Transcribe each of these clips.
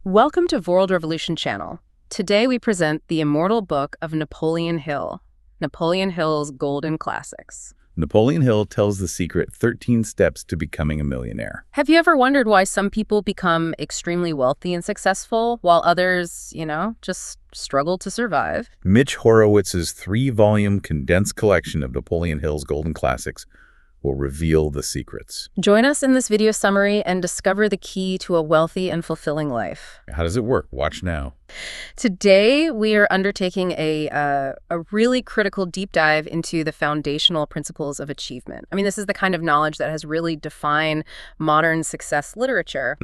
Welcome to World Revolution Channel. Today we present the immortal book of Napoleon Hill, Napoleon Hill's Golden Classics. Napoleon Hill tells the secret 13 steps to becoming a millionaire. Have you ever wondered why some people become extremely wealthy and successful while others, just struggle to survive? Mitch Horowitz's 3-volume condensed collection of Napoleon Hill's Golden Classics will reveal the secrets. Join us in this video summary and discover the key to a wealthy and fulfilling life. How does it work? Watch now. Today, we are undertaking a really critical deep dive into the foundational principles of achievement. I mean, this is the kind of knowledge that has really defined modern success literature.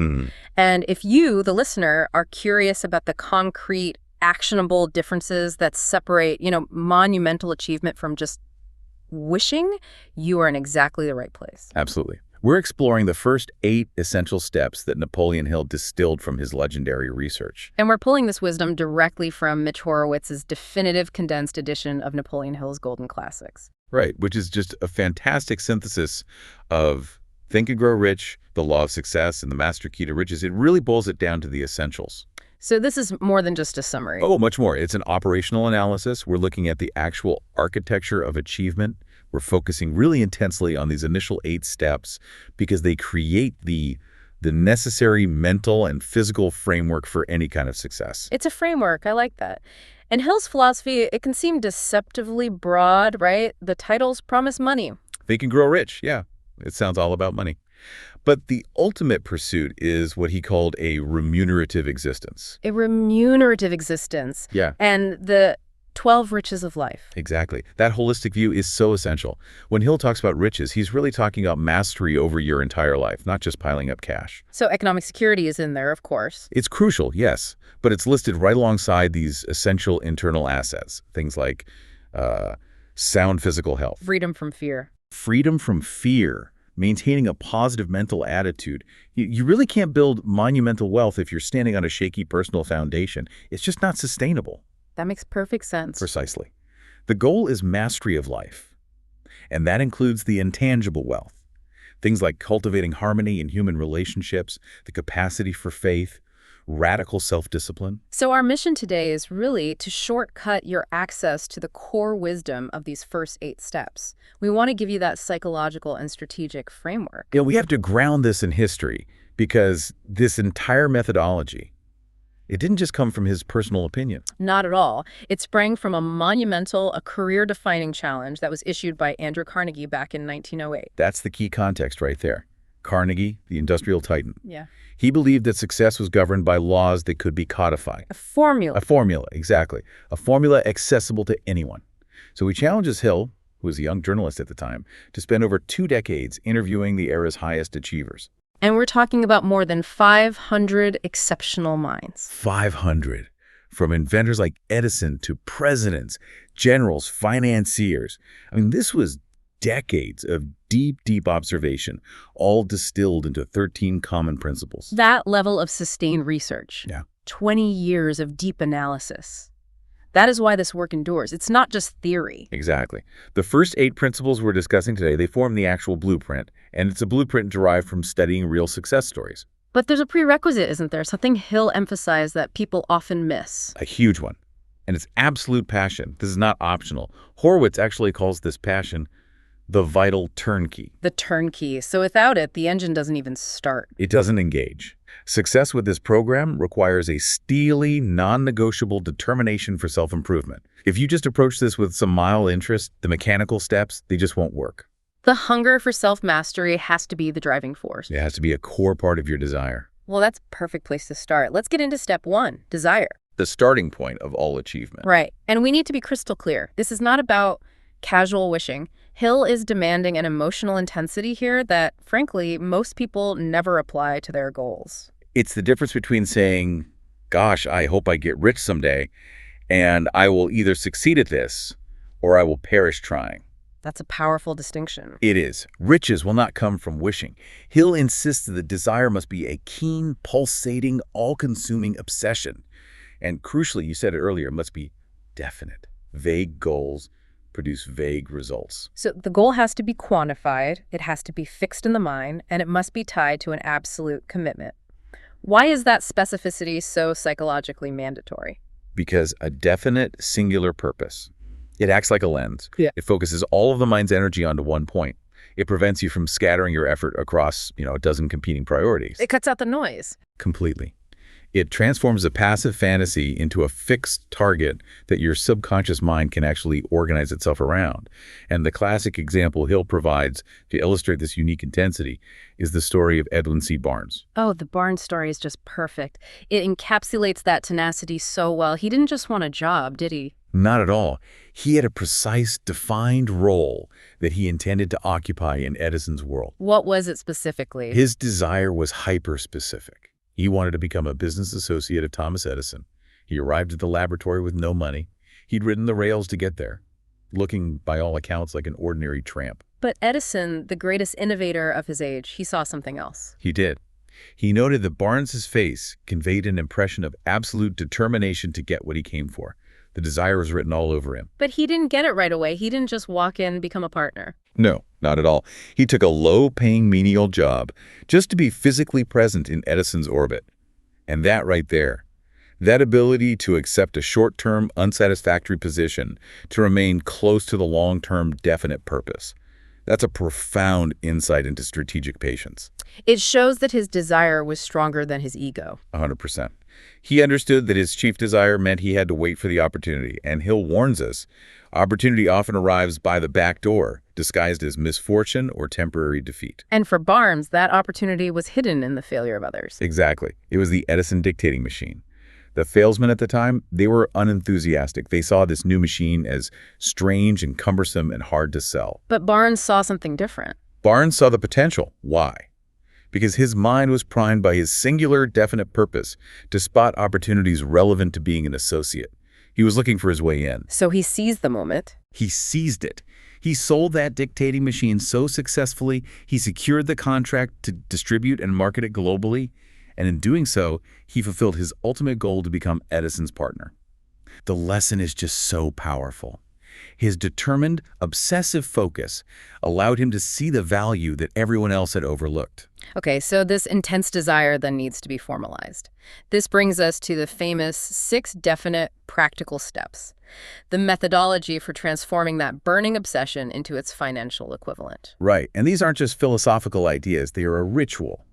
And if you, the listener, are curious about the concrete, actionable differences that separate, monumental achievement from just wishing, you are in exactly the right place. Absolutely. We're exploring the first 8 essential steps that Napoleon Hill distilled from his legendary research. And we're pulling this wisdom directly from Mitch Horowitz's definitive condensed edition of Napoleon Hill's Golden Classics. Right, which is just a fantastic synthesis of Think and Grow Rich, the Law of Success, and the Master Key to Riches. It really boils it down to the essentials. So this is more than just a summary. Oh, much more. It's an operational analysis. We're looking at the actual architecture of achievement. We're focusing really intensely on these initial 8 steps because they create the necessary mental and physical framework for any kind of success. It's a framework. I like that. And Hill's philosophy, it can seem deceptively broad, right? The titles promise money. Think and Grow Rich. Yeah, it sounds all about money. But the ultimate pursuit is what he called a remunerative existence. A remunerative existence. Yeah. And the 12 riches of life. Exactly. That holistic view is so essential. When Hill talks about riches, he's really talking about mastery over your entire life, not just piling up cash. So economic security is in there, of course. It's crucial, yes, but it's listed right alongside these essential internal assets, things like sound physical health. Freedom from fear. Freedom from fear. Maintaining a positive mental attitude. You really can't build monumental wealth if you're standing on a shaky personal foundation. It's just not sustainable. That makes perfect sense. Precisely. The goal is mastery of life, and that includes the intangible wealth. Things like cultivating harmony in human relationships, the capacity for faith, radical self-discipline. So our mission today is really to shortcut your access to the core wisdom of these first 8 steps. We want to give you that psychological and strategic framework. We have to ground this in history because this entire methodology, it didn't just come from his personal opinion. Not at all. It sprang from a career-defining challenge that was issued by Andrew Carnegie back in 1908. That's the key context right there. Carnegie, the industrial titan. Yeah. He believed that success was governed by laws that could be codified. A formula. A formula, exactly. A formula accessible to anyone. So he challenges Hill, who was a young journalist at the time, to spend over 2 decades interviewing the era's highest achievers. And we're talking about more than 500 exceptional minds. 500. From inventors like Edison to presidents, generals, financiers. I mean, this was decades of deep observation, all distilled into 13 common principles. That level of sustained research. Yeah. 20 years of deep analysis. That is why this work endures. It's not just theory. Exactly. The first 8 principles we're discussing today, they form the actual blueprint, and it's a blueprint derived from studying real success stories. But there's a prerequisite, isn't there? Something Hill emphasized that people often miss. A huge one. And it's absolute passion. This is not optional. Horowitz actually calls this passion the vital turnkey. The turnkey. So without it, the engine doesn't even start. It doesn't engage. Success with this program requires a steely, non-negotiable determination for self-improvement. If you just approach this with some mild interest, the mechanical steps, they just won't work. The hunger for self-mastery has to be the driving force. It has to be a core part of your desire. Well, that's a perfect place to start. Let's get into step 1, desire. The starting point of all achievement. Right. And we need to be crystal clear. This is not about casual wishing. Hill is demanding an emotional intensity here that, frankly, most people never apply to their goals. It's the difference between saying, gosh, I hope I get rich someday, and I will either succeed at this or I will perish trying. That's a powerful distinction. It is. Riches will not come from wishing. Hill insists that desire must be a keen, pulsating, all-consuming obsession. And crucially, you said it earlier, it must be definite. Vague goals produce vague results. So the goal has to be quantified, it has to be fixed in the mind, and it must be tied to an absolute commitment. Why is that specificity so psychologically mandatory? Because a definite, singular purpose. It acts like a lens. Yeah. It focuses all of the mind's energy onto one point. It prevents you from scattering your effort across, a dozen competing priorities. It cuts out the noise. Completely. It transforms a passive fantasy into a fixed target that your subconscious mind can actually organize itself around. And the classic example Hill provides to illustrate this unique intensity is the story of Edwin C. Barnes. Oh, the Barnes story is just perfect. It encapsulates that tenacity so well. He didn't just want a job, did he? Not at all. He had a precise, defined role that he intended to occupy in Edison's world. What was it specifically? His desire was hyper-specific. He wanted to become a business associate of Thomas Edison. He arrived at the laboratory with no money. He'd ridden the rails to get there, looking, by all accounts, like an ordinary tramp. But Edison, the greatest innovator of his age, he saw something else. He did. He noted that Barnes's face conveyed an impression of absolute determination to get what he came for. The desire was written all over him. But he didn't get it right away. He didn't just walk in and become a partner. No, not at all. He took a low-paying menial job just to be physically present in Edison's orbit. And that right there, that ability to accept a short-term, unsatisfactory position, to remain close to the long-term, definite purpose, that's a profound insight into strategic patience. It shows that his desire was stronger than his ego. 100%. He understood that his chief desire meant he had to wait for the opportunity, and Hill warns us, opportunity often arrives by the back door, disguised as misfortune or temporary defeat. And for Barnes, that opportunity was hidden in the failure of others. Exactly. It was the Edison dictating machine. The salesmen at the time, they were unenthusiastic. They saw this new machine as strange and cumbersome and hard to sell. But Barnes saw something different. Barnes saw the potential. Why? Because his mind was primed by his singular, definite purpose to spot opportunities relevant to being an associate. He was looking for his way in. So he seized the moment. He seized it. He sold that dictating machine so successfully, he secured the contract to distribute and market it globally, and in doing so, he fulfilled his ultimate goal to become Edison's partner. The lesson is just so powerful. His determined, obsessive focus allowed him to see the value that everyone else had overlooked. Okay, so this intense desire then needs to be formalized. This brings us to the famous 6 definite practical steps, the methodology for transforming that burning obsession into its financial equivalent. Right, and these aren't just philosophical ideas, they are a ritual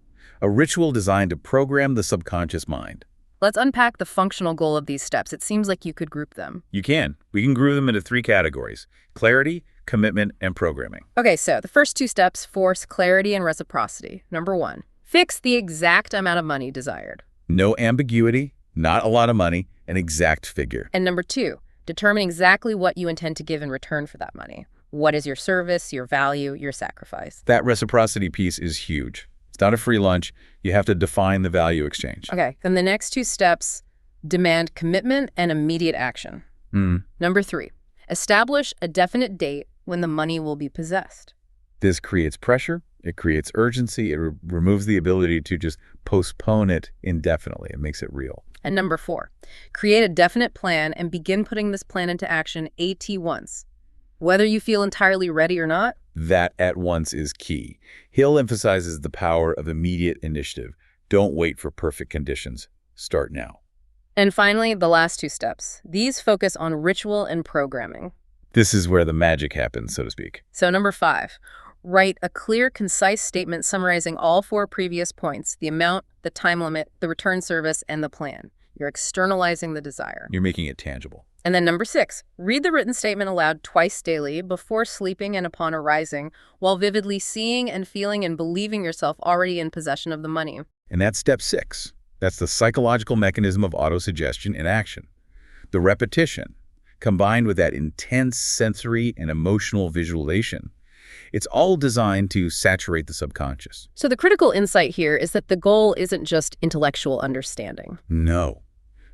designed to program the subconscious mind. Let's unpack the functional goal of these steps. It seems like you could group them. You can. We can group them into 3 categories: clarity, commitment, and programming. Okay, so the first 2 steps force clarity and reciprocity. Number 1, fix the exact amount of money desired. No ambiguity, not a lot of money, an exact figure. And number 2, determine exactly what you intend to give in return for that money. What is your service, your value, your sacrifice? That reciprocity piece is huge. It's not a free lunch. You have to define the value exchange. Okay, then the next 2 steps demand commitment and immediate action. Number 3, establish a definite date when the money will be possessed. This creates pressure. It creates urgency. It removes the ability to just postpone it indefinitely. It makes it real. And number 4, create a definite plan and begin putting this plan into action at once. Whether you feel entirely ready or not. That at once is key. Hill emphasizes the power of immediate initiative. Don't wait for perfect conditions. Start now. And finally, the last 2 steps. These focus on ritual and programming. This is where the magic happens, so to speak. So number 5, write a clear, concise statement summarizing all 4 previous points: the amount, the time limit, the return service, and the plan. You're externalizing the desire. You're making it tangible. And then number 6, read the written statement aloud twice daily, before sleeping and upon arising, while vividly seeing and feeling and believing yourself already in possession of the money. And that's step 6. That's the psychological mechanism of autosuggestion in action. The repetition, combined with that intense sensory and emotional visualization, it's all designed to saturate the subconscious. So the critical insight here is that the goal isn't just intellectual understanding. No.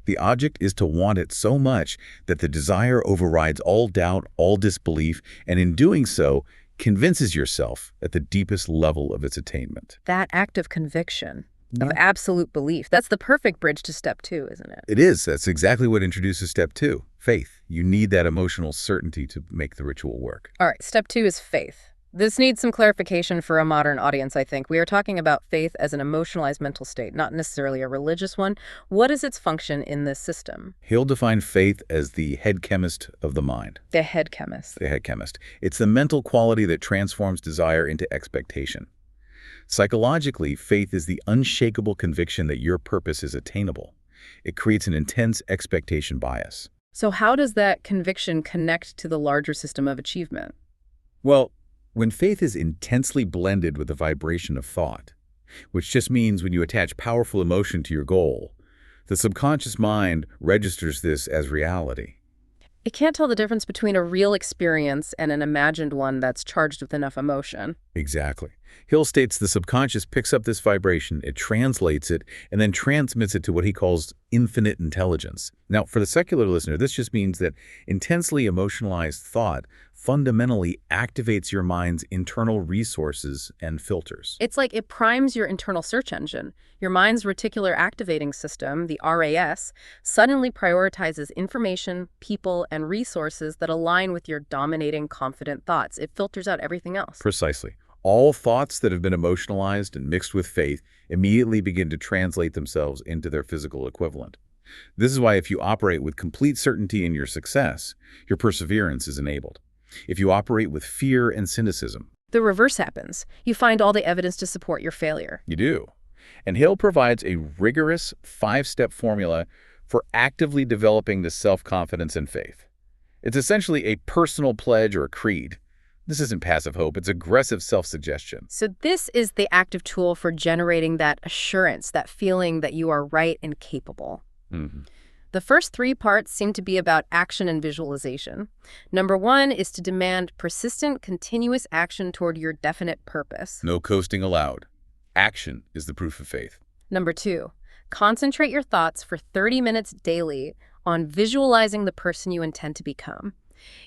The object is to want it so much that the desire overrides all doubt, all disbelief, and in doing so, convinces yourself at the deepest level of its attainment. That act of conviction, of absolute belief, that's the perfect bridge to step 2, isn't it? It is. That's exactly what introduces step 2, faith. You need that emotional certainty to make the ritual work. All right, step 2 is faith. This needs some clarification for a modern audience, I think. We are talking about faith as an emotionalized mental state, not necessarily a religious one. What is its function in this system? He'll define faith as the head chemist of the mind. The head chemist. The head chemist. It's the mental quality that transforms desire into expectation. Psychologically, faith is the unshakable conviction that your purpose is attainable. It creates an intense expectation bias. So how does that conviction connect to the larger system of achievement? Well, when faith is intensely blended with the vibration of thought, which just means when you attach powerful emotion to your goal, the subconscious mind registers this as reality. It can't tell the difference between a real experience and an imagined one that's charged with enough emotion. Exactly. Hill states the subconscious picks up this vibration, it translates it, and then transmits it to what he calls infinite intelligence. Now, for the secular listener, this just means that intensely emotionalized thought fundamentally activates your mind's internal resources and filters. It's like it primes your internal search engine. Your mind's reticular activating system, the RAS, suddenly prioritizes information, people, and resources that align with your dominating, confident thoughts. It filters out everything else. Precisely. All thoughts that have been emotionalized and mixed with faith immediately begin to translate themselves into their physical equivalent. This is why if you operate with complete certainty in your success, your perseverance is enabled. If you operate with fear and cynicism, The reverse happens. You find all the evidence to support your failure. you do. And Hill provides a rigorous 5-step formula for actively developing the self-confidence and faith. It's essentially a personal pledge or a creed. This isn't passive hope, it's aggressive self-suggestion. So this is the active tool for generating that assurance, that feeling that you are right and capable. The first 3 parts seem to be about action and visualization. Number 1 is to demand persistent, continuous action toward your definite purpose. No coasting allowed. Action is the proof of faith. Number 2, concentrate your thoughts for 30 minutes daily on visualizing the person you intend to become.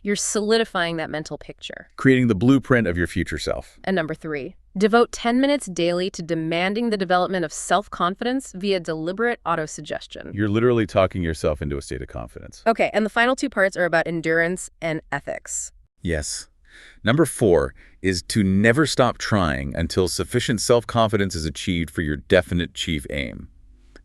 You're solidifying that mental picture. Creating the blueprint of your future self. And number 3, devote 10 minutes daily to demanding the development of self-confidence via deliberate autosuggestion. You're literally talking yourself into a state of confidence. Okay, and the final 2 parts are about endurance and ethics. Yes. Number 4 is to never stop trying until sufficient self-confidence is achieved for your definite chief aim.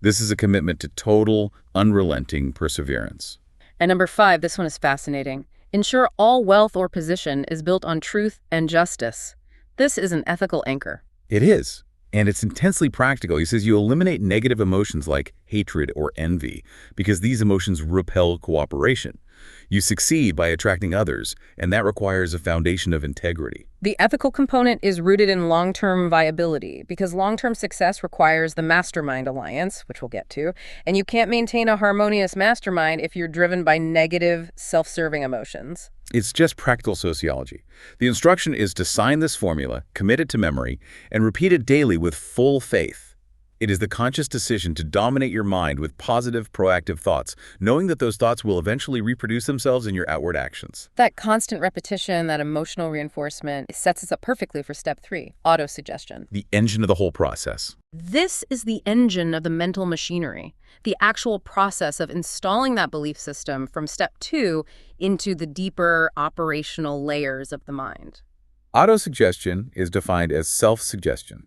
This is a commitment to total, unrelenting perseverance. And number 5, this one is fascinating. Ensure all wealth or position is built on truth and justice. This is an ethical anchor. It is. And it's intensely practical. He says you eliminate negative emotions like hatred or envy because these emotions repel cooperation. You succeed by attracting others, and that requires a foundation of integrity. The ethical component is rooted in long-term viability because long-term success requires the mastermind alliance, which we'll get to, and you can't maintain a harmonious mastermind if you're driven by negative, self-serving emotions. It's just practical sociology. The instruction is to sign this formula, commit it to memory, and repeat it daily with full faith. It is the conscious decision to dominate your mind with positive, proactive thoughts, knowing that those thoughts will eventually reproduce themselves in your outward actions. That constant repetition, that emotional reinforcement, sets us up perfectly for step 3, autosuggestion. The engine of the whole process. This is the engine of the mental machinery, the actual process of installing that belief system from step 2 into the deeper operational layers of the mind. Autosuggestion is defined as self-suggestion.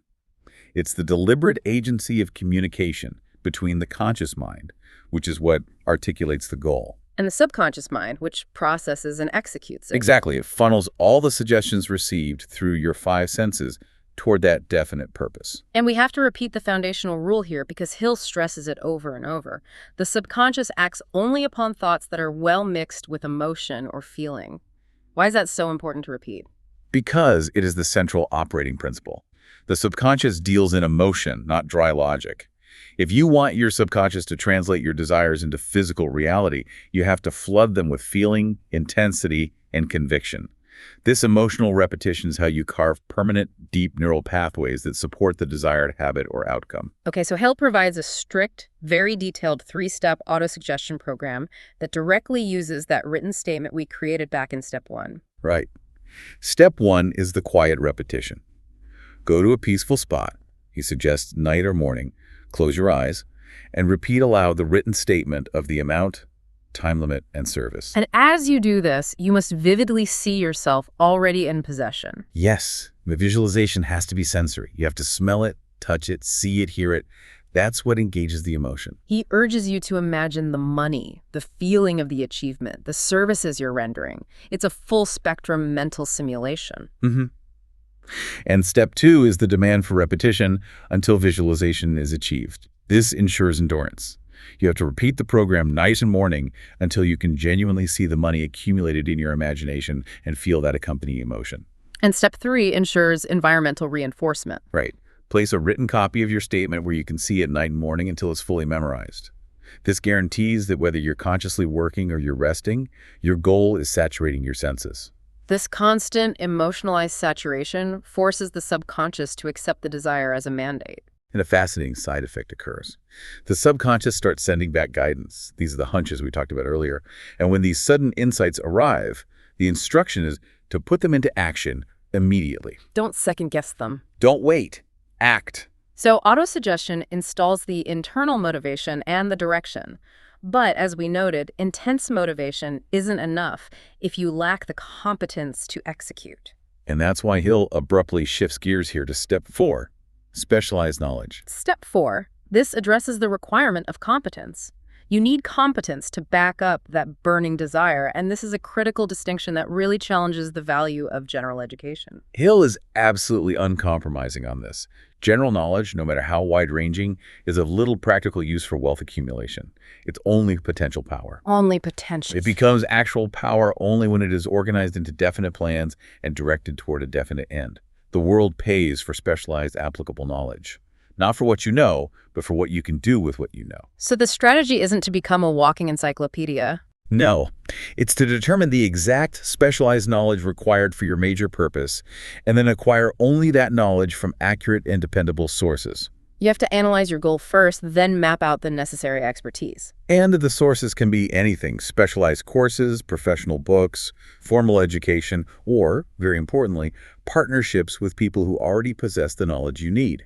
It's the deliberate agency of communication between the conscious mind, which is what articulates the goal. And the subconscious mind, which processes and executes it. Exactly. It funnels all the suggestions received through your 5 senses toward that definite purpose. And we have to repeat the foundational rule here because Hill stresses it over and over. The subconscious acts only upon thoughts that are well mixed with emotion or feeling. Why is that so important to repeat? Because it is the central operating principle. The subconscious deals in emotion, not dry logic. If you want your subconscious to translate your desires into physical reality, you have to flood them with feeling, intensity, and conviction. This emotional repetition is how you carve permanent, deep neural pathways that support the desired habit or outcome. Okay, so Hill provides a strict, very detailed 3-step autosuggestion program that directly uses that written statement we created back in step 1. Right. Step 1 is the quiet repetition. Go to a peaceful spot, he suggests night or morning, close your eyes, and repeat aloud the written statement of the amount, time limit, and service. And as you do this, you must vividly see yourself already in possession. Yes, the visualization has to be sensory. You have to smell it, touch it, see it, hear it. That's what engages the emotion. He urges you to imagine the money, the feeling of the achievement, the services you're rendering. It's a full-spectrum mental simulation. And step 2 is the demand for repetition until visualization is achieved. This ensures endurance. You have to repeat the program night and morning until you can genuinely see the money accumulated in your imagination and feel that accompanying emotion. And step 3 ensures environmental reinforcement. Right. Place a written copy of your statement where you can see it night and morning until it's fully memorized. This guarantees that whether you're consciously working or you're resting, your goal is saturating your senses. This constant emotionalized saturation forces the subconscious to accept the desire as a mandate. And a fascinating side effect occurs. The subconscious starts sending back guidance. These are the hunches we talked about earlier. And when these sudden insights arrive, the instruction is to put them into action immediately. Don't second-guess them. Don't wait. Act. So autosuggestion installs the internal motivation and the direction. But as we noted, intense motivation isn't enough if you lack the competence to execute. And that's why Hill abruptly shifts gears here to step 4, specialized knowledge. Step 4, this addresses the requirement of competence. You need competence to back up that burning desire, and this is a critical distinction that really challenges the value of general education. Hill is absolutely uncompromising on this. General knowledge, no matter how wide-ranging, is of little practical use for wealth accumulation. It's only potential power. Only potential. It becomes actual power only when it is organized into definite plans and directed toward a definite end. The world pays for specialized applicable knowledge. Not for what you know, but for what you can do with what you know. So the strategy isn't to become a walking encyclopedia. No, it's to determine the exact specialized knowledge required for your major purpose, and then acquire only that knowledge from accurate and dependable sources. You have to analyze your goal first, then map out the necessary expertise. And the sources can be anything: specialized courses, professional books, formal education, or, very importantly, partnerships with people who already possess the knowledge you need.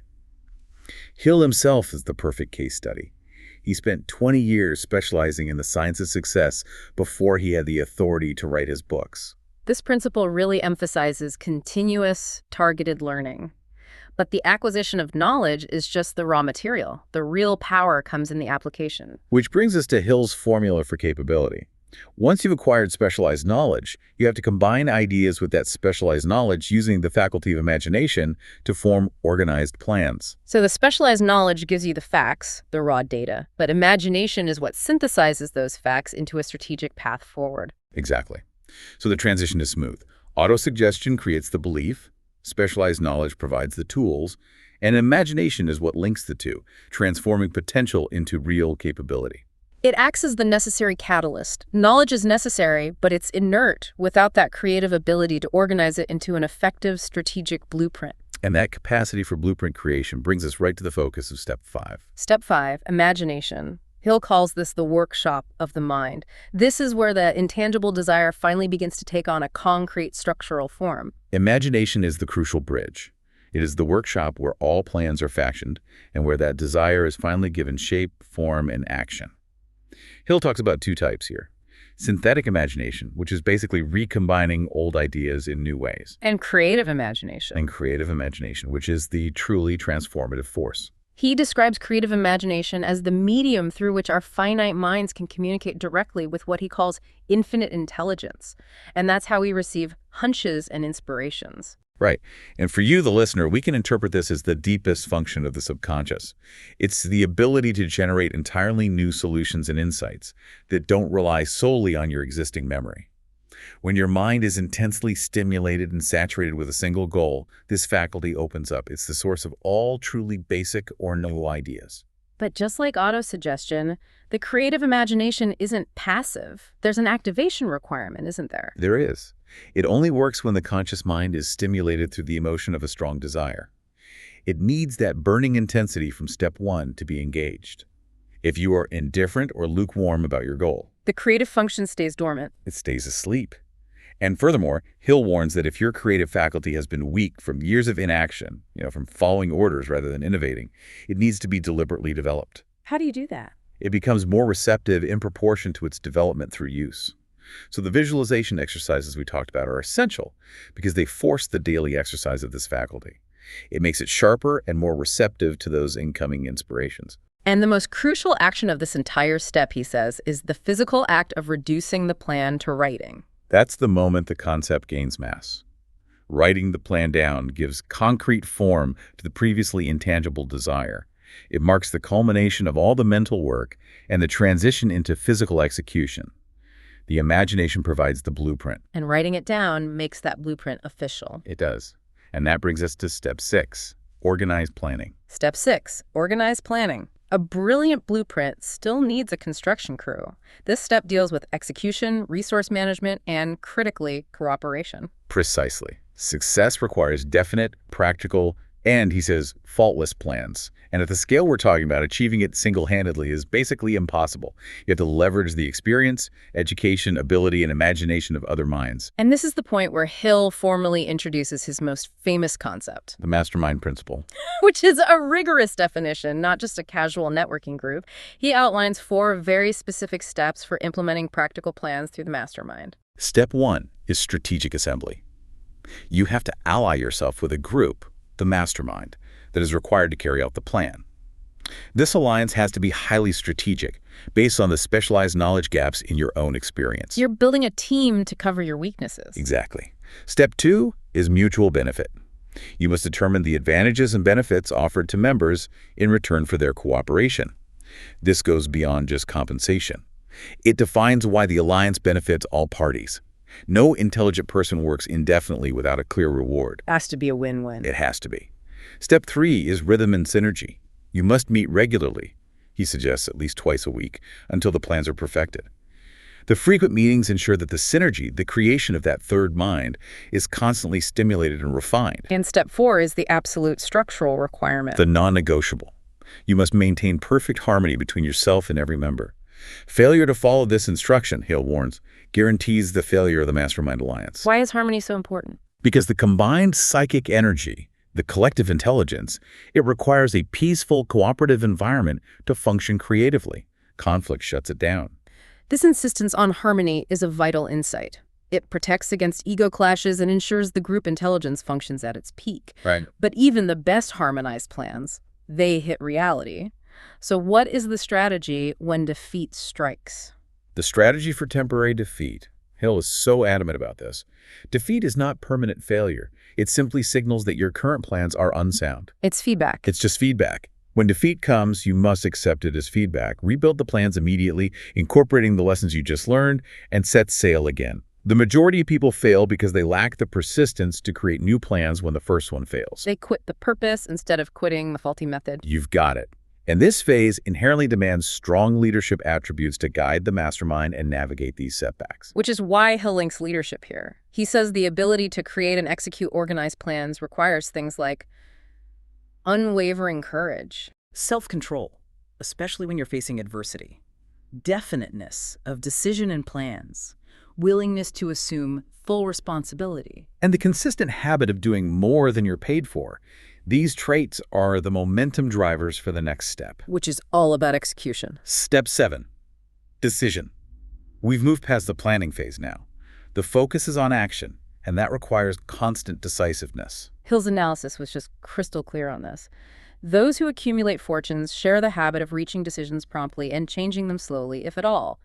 Hill himself is the perfect case study. He spent 20 years specializing in the science of success before he had the authority to write his books. This principle really emphasizes continuous, targeted learning. But the acquisition of knowledge is just the raw material. The real power comes in the application. Which brings us to Hill's formula for capability. Once you've acquired specialized knowledge, you have to combine ideas with that specialized knowledge using the faculty of imagination to form organized plans. So the specialized knowledge gives you the facts, the raw data, but imagination is what synthesizes those facts into a strategic path forward. Exactly. So the transition is smooth. Autosuggestion creates the belief, specialized knowledge provides the tools, and imagination is what links the two, transforming potential into real capability. It acts as the necessary catalyst. Knowledge is necessary, but it's inert without that creative ability to organize it into an effective strategic blueprint. And that capacity for blueprint creation brings us right to the focus of step 5. Step 5, imagination. Hill calls this the workshop of the mind. This is where the intangible desire finally begins to take on a concrete structural form. Imagination is the crucial bridge. It is the workshop where all plans are fashioned and where that desire is finally given shape, form, and action. Hill talks about 2 types here. Synthetic imagination, which is basically recombining old ideas in new ways. And creative imagination. And creative imagination, which is the truly transformative force. He describes creative imagination as the medium through which our finite minds can communicate directly with what he calls infinite intelligence. And that's how we receive hunches and inspirations. Right. And for you, the listener, we can interpret this as the deepest function of the subconscious. It's the ability to generate entirely new solutions and insights that don't rely solely on your existing memory. When your mind is intensely stimulated and saturated with a single goal, this faculty opens up. It's the source of all truly basic or no ideas. But just like autosuggestion, the creative imagination isn't passive. There's an activation requirement, isn't there? There is. It only works when the conscious mind is stimulated through the emotion of a strong desire. It needs that burning intensity from step 1 to be engaged. If you are indifferent or lukewarm about your goal, the creative function stays dormant. It stays asleep. And furthermore, Hill warns that if your creative faculty has been weak from years of inaction, from following orders rather than innovating, it needs to be deliberately developed. How do you do that? It becomes more receptive in proportion to its development through use. So the visualization exercises we talked about are essential because they force the daily exercise of this faculty. It makes it sharper and more receptive to those incoming inspirations. And the most crucial action of this entire step, he says, is the physical act of reducing the plan to writing. That's the moment the concept gains mass. Writing the plan down gives concrete form to the previously intangible desire. It marks the culmination of all the mental work and the transition into physical execution. The imagination provides the blueprint. And writing it down makes that blueprint official. It does. And that brings us to step 6, organized planning. Step 6, organized planning. A brilliant blueprint still needs a construction crew. This step deals with execution, resource management, and, critically, cooperation. Precisely. Success requires definite, practical, and, he says, faultless plans. And at the scale we're talking about, achieving it single-handedly is basically impossible. You have to leverage the experience, education, ability, and imagination of other minds. And this is the point where Hill formally introduces his most famous concept, The mastermind principle. which is a rigorous definition, not just a casual networking group. He outlines 4 very specific steps for implementing practical plans through the mastermind. Step 1 is strategic assembly. You have to ally yourself with a group, the mastermind, that is required to carry out the plan. This alliance has to be highly strategic, based on the specialized knowledge gaps in your own experience. You're building a team to cover your weaknesses. Exactly. Step 2 is mutual benefit. You must determine the advantages and benefits offered to members in return for their cooperation. This goes beyond just compensation. It defines why the alliance benefits all parties. No intelligent person works indefinitely without a clear reward. Has to be a win-win. It has to be. Step 3 is rhythm and synergy. You must meet regularly, he suggests at least twice a week, until the plans are perfected. The frequent meetings ensure that the synergy, the creation of that third mind, is constantly stimulated and refined. And step 4 is the absolute structural requirement. The non-negotiable. You must maintain perfect harmony between yourself and every member. Failure to follow this instruction, Hill warns, guarantees the failure of the Mastermind Alliance. Why is harmony so important? Because the combined psychic energy, the collective intelligence, it requires a peaceful, cooperative environment to function creatively. Conflict shuts it down. This insistence on harmony is a vital insight. It protects against ego clashes and ensures the group intelligence functions at its peak. Right. But even the best harmonized plans, they hit reality. So what is the strategy when defeat strikes? The strategy for temporary defeat. Hill is so adamant about this. Defeat is not permanent failure. It simply signals that your current plans are unsound. It's feedback. It's just feedback. When defeat comes, you must accept it as feedback. Rebuild the plans immediately, incorporating the lessons you just learned, and set sail again. The majority of people fail because they lack the persistence to create new plans when the first one fails. They quit the purpose instead of quitting the faulty method. You've got it. And this phase inherently demands strong leadership attributes to guide the mastermind and navigate these setbacks. Which is why Hill links leadership here. He says the ability to create and execute organized plans requires things like unwavering courage, self-control, especially when you're facing adversity, definiteness of decision and plans, willingness to assume full responsibility, and the consistent habit of doing more than you're paid for. These traits are the momentum drivers for the next step. which is all about execution. Step 7, decision. We've moved past the planning phase now. The focus is on action, and that requires constant decisiveness. Hill's analysis was just crystal clear on this. Those who accumulate fortunes share the habit of reaching decisions promptly and changing them slowly, if at all.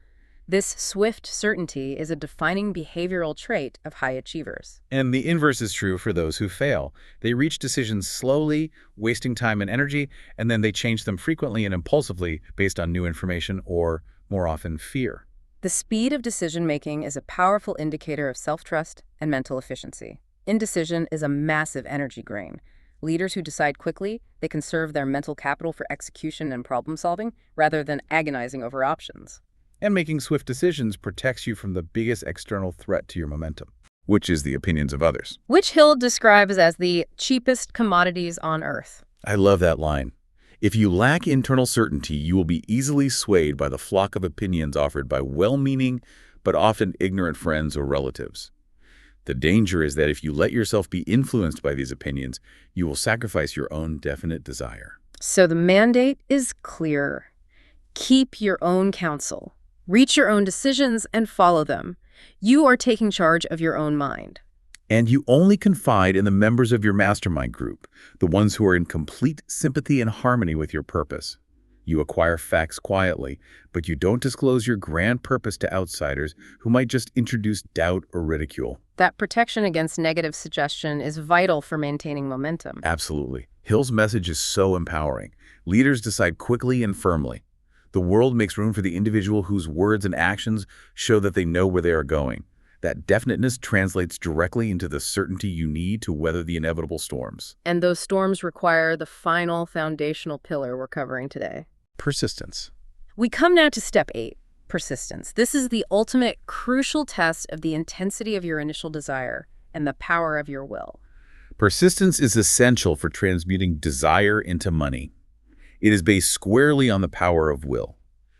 This swift certainty is a defining behavioral trait of high achievers. And the inverse is true for those who fail. They reach decisions slowly, wasting time and energy, and then they change them frequently and impulsively based on new information or, more often, fear. The speed of decision-making is a powerful indicator of self-trust and mental efficiency. Indecision is a massive energy drain. Leaders who decide quickly, they conserve their mental capital for execution and problem-solving rather than agonizing over options. And making swift decisions protects you from the biggest external threat to your momentum, which is the opinions of others. Which Hill describes as the cheapest commodities on earth. I love that line. If you lack internal certainty, you will be easily swayed by the flock of opinions offered by well-meaning but often ignorant friends or relatives. The danger is that if you let yourself be influenced by these opinions, you will sacrifice your own definite desire. So the mandate is clear. Keep your own counsel. Reach your own decisions and follow them. You are taking charge of your own mind. And you only confide in the members of your mastermind group, the ones who are in complete sympathy and harmony with your purpose. You acquire facts quietly, but you don't disclose your grand purpose to outsiders who might just introduce doubt or ridicule. That protection against negative suggestion is vital for maintaining momentum. Absolutely. Hill's message is so empowering. Leaders decide quickly and firmly. The world makes room for the individual whose words and actions show that they know where they are going. That definiteness translates directly into the certainty you need to weather the inevitable storms. And those storms require the final foundational pillar we're covering today. Persistence. We come now to step 8, persistence. This is the ultimate crucial test of the intensity of your initial desire and the power of your will. Persistence is essential for transmuting desire into money. It is based squarely on the power of will.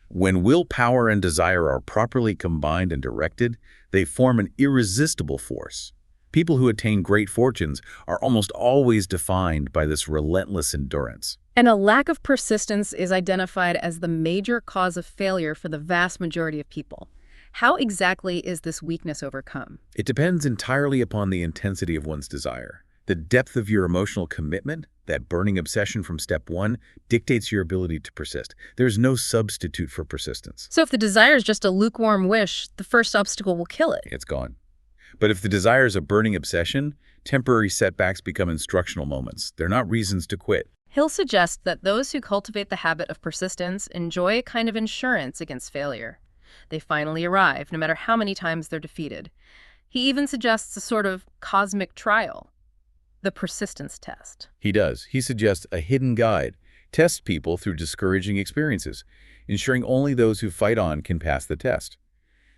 When willpower and desire are properly combined and directed, they form an irresistible force. People who attain great fortunes are almost always defined by this relentless endurance. And a lack of persistence is identified as the major cause of failure for the vast majority of people. How exactly is this weakness overcome? It depends entirely upon the intensity of one's desire. The depth of your emotional commitment, that burning obsession from step 1, dictates your ability to persist. There's no substitute for persistence. So if the desire is just a lukewarm wish, the first obstacle will kill it. It's gone. But if the desire is a burning obsession, temporary setbacks become instructional moments. They're not reasons to quit. Hill suggests that those who cultivate the habit of persistence enjoy a kind of insurance against failure. They finally arrive, no matter how many times they're defeated. He even suggests a sort of cosmic trial. The persistence test. He does. He suggests a hidden guide. Test people through discouraging experiences, ensuring only those who fight on can pass the test.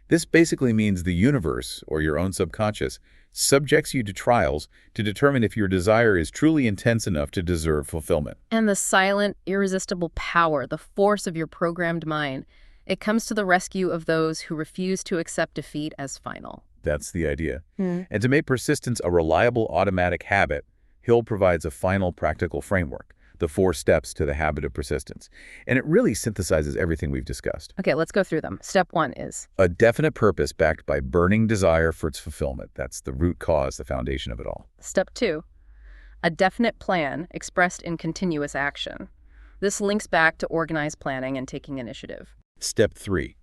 This basically means the universe, or your own subconscious, subjects you to trials to determine if your desire is truly intense enough to deserve fulfillment. And the silent, irresistible power, the force of your programmed mind, it comes to the rescue of those who refuse to accept defeat as final. That's the idea. And to make persistence a reliable automatic habit, Hill provides a final practical framework, the 4 steps to the habit of persistence. And it really synthesizes everything we've discussed. Okay, let's go through them. Step 1 is a definite purpose backed by burning desire for its fulfillment. That's the root cause, the foundation of it all. Step 2, a definite plan expressed in continuous action. This links back to organized planning and taking initiative. Step 3,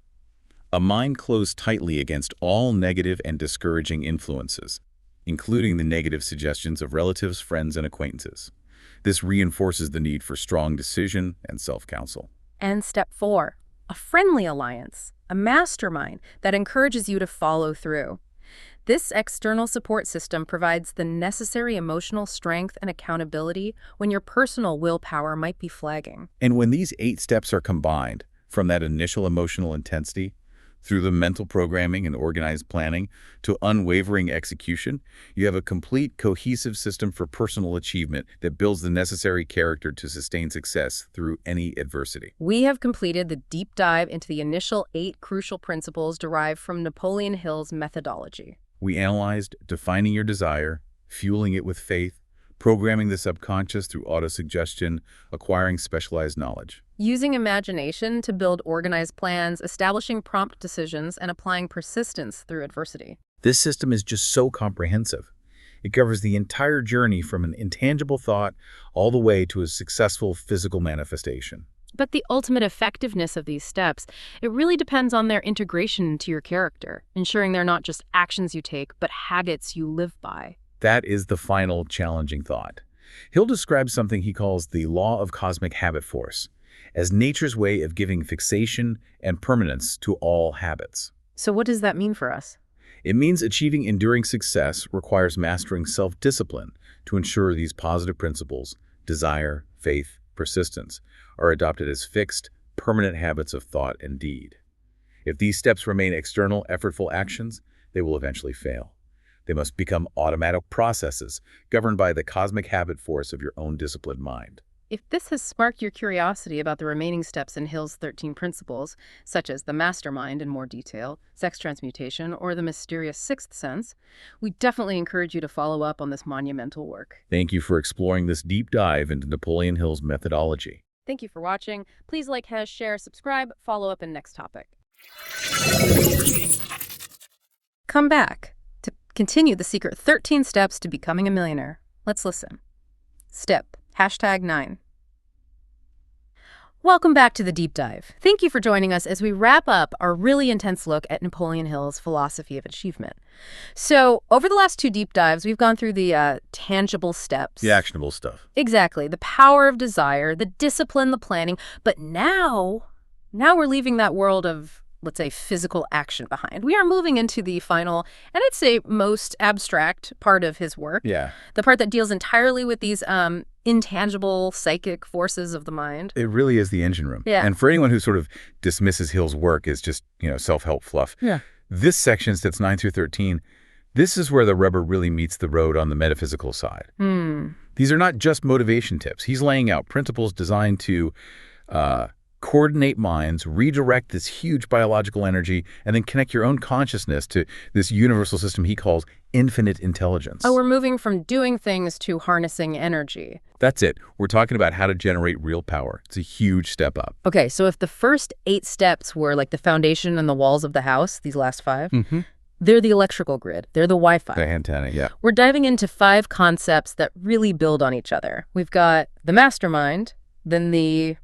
a mind closed tightly against all negative and discouraging influences, including the negative suggestions of relatives, friends, and acquaintances. This reinforces the need for strong decision and self-counsel. And step 4, a friendly alliance, a mastermind that encourages you to follow through. This external support system provides the necessary emotional strength and accountability when your personal willpower might be flagging. And when these 8 steps are combined, from that initial emotional intensity, through the mental programming and organized planning, to unwavering execution, you have a complete, cohesive system for personal achievement that builds the necessary character to sustain success through any adversity. We have completed the deep dive into the initial 8 crucial principles derived from Napoleon Hill's methodology. We analyzed defining your desire, fueling it with faith, programming the subconscious through autosuggestion, acquiring specialized knowledge. Using imagination to build organized plans, establishing prompt decisions, and applying persistence through adversity. This system is just so comprehensive. It covers the entire journey from an intangible thought all the way to a successful physical manifestation. But the ultimate effectiveness of these steps, it really depends on their integration into your character, ensuring they're not just actions you take, but habits you live by. That is the final challenging thought. Hill describes something he calls the Law of Cosmic Habitforce as nature's way of giving fixation and permanence to all habits. So what does that mean for us? It means achieving enduring success requires mastering self-discipline to ensure these positive principles, desire, faith, persistence, are adopted as fixed, permanent habits of thought and deed. If these steps remain external, effortful actions, they will eventually fail. They must become automatic processes governed by the cosmic habit force of your own disciplined mind. If this has sparked your curiosity about the remaining steps in Hill's 13 principles, such as the mastermind in more detail, sex transmutation, or the mysterious sixth sense, we definitely encourage you to follow up on this monumental work. Thank you for exploring this deep dive into Napoleon Hill's methodology. Thank you for watching. Please like, share, subscribe, follow up in next topic. Come back to continue the secret 13 steps to becoming a millionaire. Let's listen. Step #9. Welcome back to the deep dive. Thank you for joining us as we wrap up our really intense look at Napoleon Hill's philosophy of achievement. So, over the last 2 deep dives, we've gone through the tangible steps. The actionable stuff. Exactly. The power of desire, the discipline, the planning. But now we're leaving that world of, let's say, physical action behind. We are moving into the final, and I'd say most abstract part of his work. Yeah. The part that deals entirely with these intangible psychic forces of the mind. It really is the engine room. Yeah. And for anyone who sort of dismisses Hill's work as just, self-help fluff, Yeah. this section, steps 9 through 13, this is where the rubber really meets the road on the metaphysical side. These are not just motivation tips. He's laying out principles designed to coordinate minds, redirect this huge biological energy, and then connect your own consciousness to this universal system he calls infinite intelligence. Oh, we're moving from doing things to harnessing energy. That's it. We're talking about how to generate real power. It's a huge step up. Okay, so if the first 8 steps were like the foundation and the walls of the house, these last 5, they're the electrical grid. They're the Wi-Fi. The antenna, yeah. We're diving into 5 concepts that really build on each other. We've got the mastermind, then the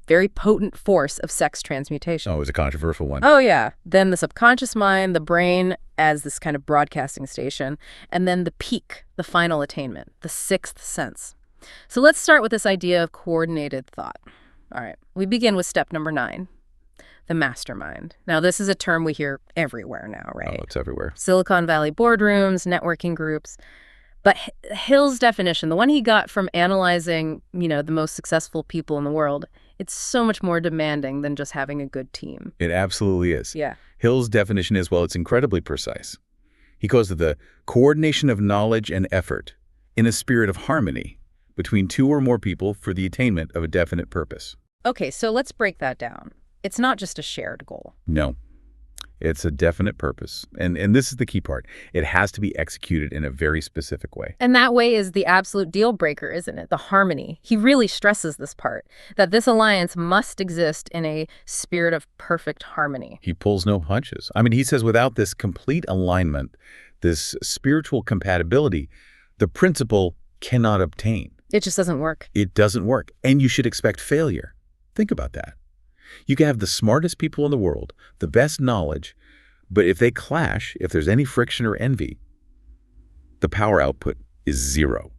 very potent force of sex transmutation. Oh, it was a controversial one. Oh, yeah. Then the subconscious mind, the brain as this kind of broadcasting station, and then the peak, the final attainment, the 6th sense. So let's start with this idea of coordinated thought. All right. We begin with step number 9, the mastermind. Now, this is a term we hear everywhere now, right? Oh, it's everywhere. Silicon Valley boardrooms, networking groups. But Hill's definition, the one he got from analyzing, the most successful people in the world, it's so much more demanding than just having a good team. It absolutely is. Yeah. Hill's definition is, it's incredibly precise. He calls it the coordination of knowledge and effort in a spirit of harmony between 2 or more people for the attainment of a definite purpose. Okay, so let's break that down. It's not just a shared goal. No. It's a definite purpose. And this is the key part. It has to be executed in a very specific way. And that way is the absolute deal breaker, isn't it? The harmony. He really stresses this part, that this alliance must exist in a spirit of perfect harmony. He pulls no punches. I mean, he says without this complete alignment, this spiritual compatibility, the principle cannot obtain. It just doesn't work. It doesn't work. And you should expect failure. Think about that. You can have the smartest people in the world, the best knowledge, but if they clash, if there's any friction or envy, the power output is 0.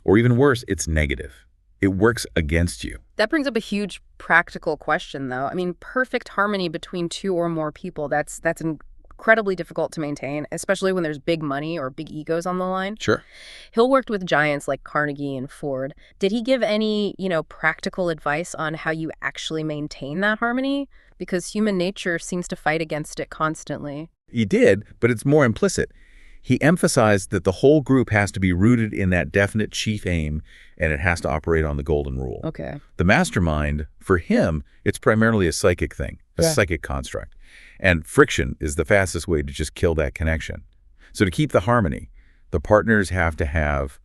Or even worse, it's negative. It works against you. That brings up a huge practical question, though. I mean, perfect harmony between 2 or more people, that's incredibly difficult to maintain, especially when there's big money or big egos on the line. Sure. Hill worked with giants like Carnegie and Ford. Did he give any, practical advice on how you actually maintain that harmony? Because human nature seems to fight against it constantly. He did, but it's more implicit. He emphasized that the whole group has to be rooted in that definite chief aim, and it has to operate on the golden rule. Okay. The mastermind, for him, it's primarily a psychic thing, a psychic construct. And friction is the fastest way to just kill that connection. So to keep the harmony, the partners have to have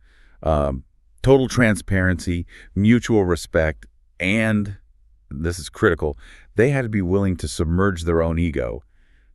total transparency, mutual respect, and, this is critical, they had to be willing to submerge their own ego